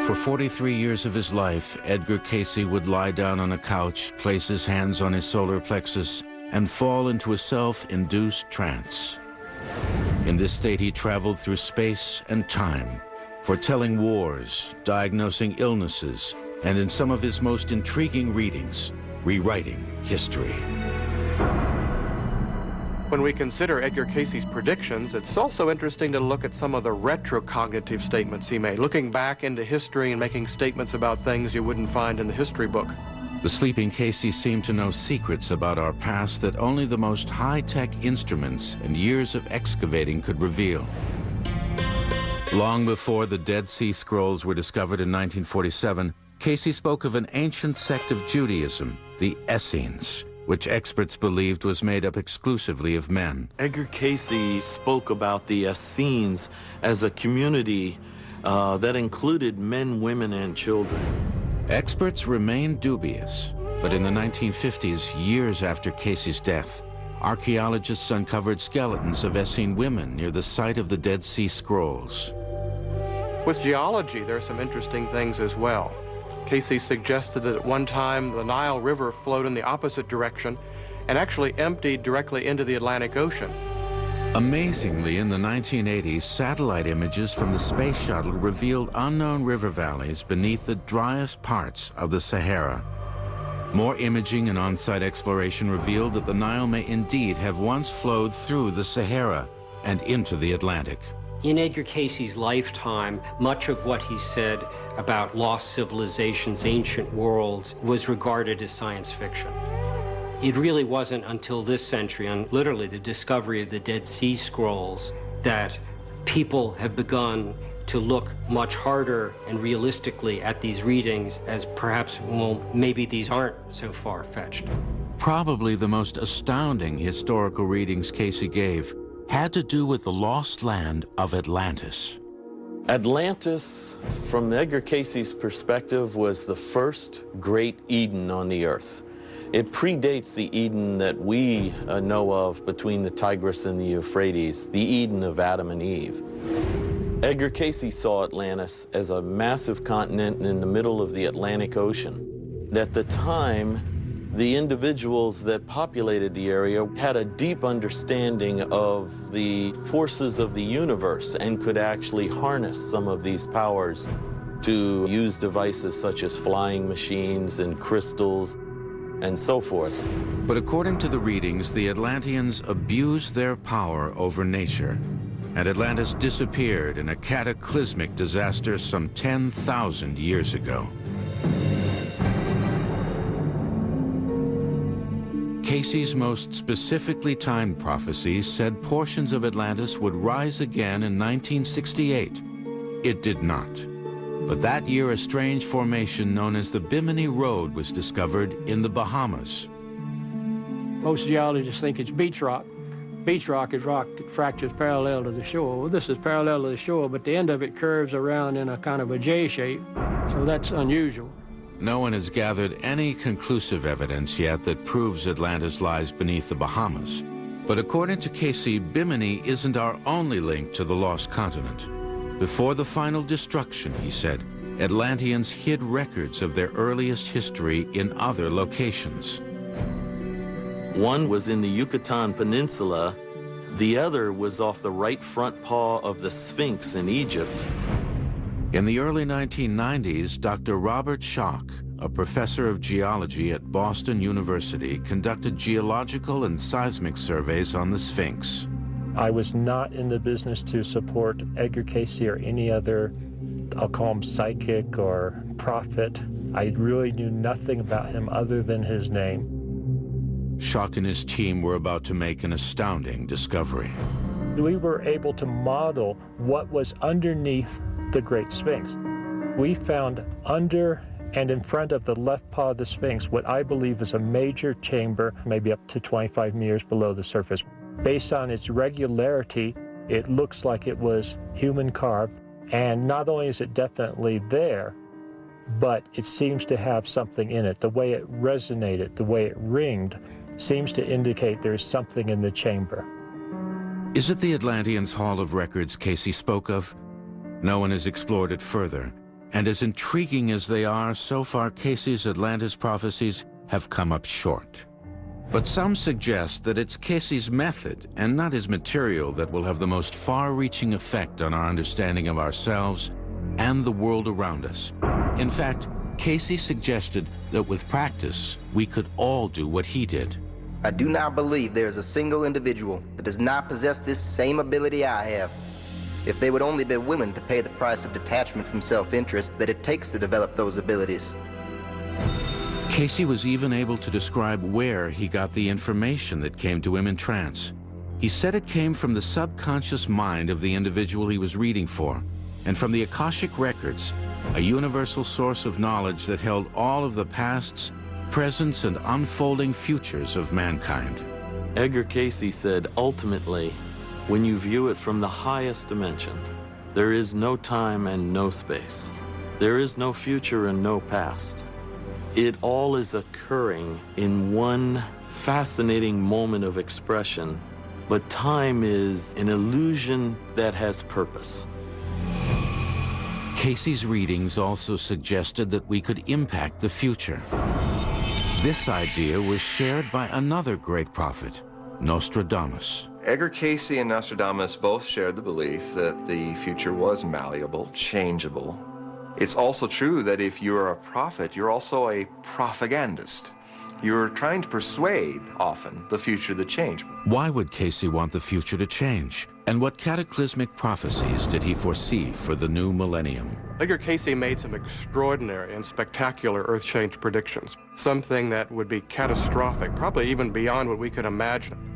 For 43 years of his life, Edgar Cayce would lie down on a couch, place his hands on his solar plexus, and fall into a self-induced trance. In this state, he traveled through space and time, foretelling wars, diagnosing illnesses, and in some of his most intriguing readings, rewriting history. When we consider Edgar Cayce's predictions, it's also interesting to look at some of the retrocognitive statements he made, looking back into history and making statements about things you wouldn't find in the history book. The sleeping Cayce seemed to know secrets about our past that only the most high-tech instruments and years of excavating could reveal. Long before the Dead Sea Scrolls were discovered in 1947, Cayce spoke of an ancient sect of Judaism, the Essenes, which experts believed was made up exclusively of men. Edgar Cayce spoke about the Essenes as a community that included men, women, and children. Experts remained dubious, but in the 1950s, years after Cayce's death, archaeologists uncovered skeletons of Essene women near the site of the Dead Sea Scrolls. With geology, there are some interesting things as well. Cayce suggested that at one time the Nile River flowed in the opposite direction and actually emptied directly into the Atlantic Ocean. Amazingly, in the 1980s, satellite images from the space shuttle revealed unknown river valleys beneath the driest parts of the Sahara. More imaging and on-site exploration revealed that the Nile may indeed have once flowed through the Sahara and into the Atlantic. In Edgar Cayce's lifetime, much of what he said about lost civilizations, ancient worlds, was regarded as science fiction. It really wasn't until this century, and literally the discovery of the Dead Sea Scrolls, that people have begun to look much harder and realistically at these readings as perhaps, well, maybe these aren't so far-fetched. Probably the most astounding historical readings Cayce gave had to do with the lost land of Atlantis. Atlantis, from Edgar Cayce's perspective, was the first great Eden on the earth. It predates the Eden that we know of between the Tigris and the Euphrates, the Eden of Adam and Eve. Edgar Cayce saw Atlantis as a massive continent in the middle of the Atlantic Ocean. At the time, the individuals that populated the area had a deep understanding of the forces of the universe and could actually harness some of these powers to use devices such as flying machines and crystals and so forth. But according to the readings, the Atlanteans abused their power over nature, and Atlantis disappeared in a cataclysmic disaster some 10,000 years ago. Cayce's most specifically timed prophecies said portions of Atlantis would rise again in 1968. It did not. But that year, a strange formation known as the Bimini Road was discovered in the Bahamas. Most geologists think it's beach rock. Beach rock is rock that fractures parallel to the shore. Well, this is parallel to the shore, but the end of it curves around in a kind of a J shape, so that's unusual. No one has gathered any conclusive evidence yet that proves Atlantis lies beneath the Bahamas. But according to Cayce, Bimini isn't our only link to the lost continent. Before the final destruction, he said, Atlanteans hid records of their earliest history in other locations. One was in the Yucatan Peninsula. The other was off the right front paw of the Sphinx in Egypt. In the early 1990s, Dr. Robert Schock, a professor of geology at Boston University, conducted geological and seismic surveys on the Sphinx. I was not in the business to support Edgar Cayce or any other, I'll call him psychic or prophet. I really knew nothing about him other than his name. Schock and his team were about to make an astounding discovery. We were able to model what was underneath the Great Sphinx. We found under and in front of the left paw of the Sphinx what I believe is a major chamber, maybe up to 25 meters below the surface. Based on its regularity, it looks like it was human carved, and not only is it definitely there, but it seems to have something in it. The way it resonated, the way it ringed, seems to indicate there's something in the chamber. Is it the Atlanteans' Hall of Records Cayce spoke of? No one has explored it further, And as intriguing as they are, so far Casey's Atlantis prophecies have come up short. But some suggest that it's Casey's method and not his material that will have the most far-reaching effect on our understanding of ourselves and the world around us. In fact, Casey suggested that with practice, we could all do what he did. I do not believe there is a single individual that does not possess this same ability I have. If they would only be willing to pay the price of detachment from self-interest that it takes to develop those abilities. Casey was even able to describe where he got the information that came to him in trance. He said it came from the subconscious mind of the individual he was reading for, and from the Akashic records, a universal source of knowledge that held all of the pasts, presents, and unfolding futures of mankind. Edgar Casey said, ultimately, when you view it from the highest dimension, there is no time and no space. There is no future and no past. It all is occurring in one fascinating moment of expression, but time is an illusion that has purpose. Casey's readings also suggested that we could impact the future. This idea was shared by another great prophet, Nostradamus. Edgar Casey and Nostradamus both shared the belief that the future was malleable, changeable. It's also true that if you're a prophet, you're also a propagandist. You're trying to persuade, often, the future to change. Why would Casey want the future to change? And what cataclysmic prophecies did he foresee for the new millennium? Edgar Casey made some extraordinary and spectacular earth change predictions, something that would be catastrophic, probably even beyond what we could imagine.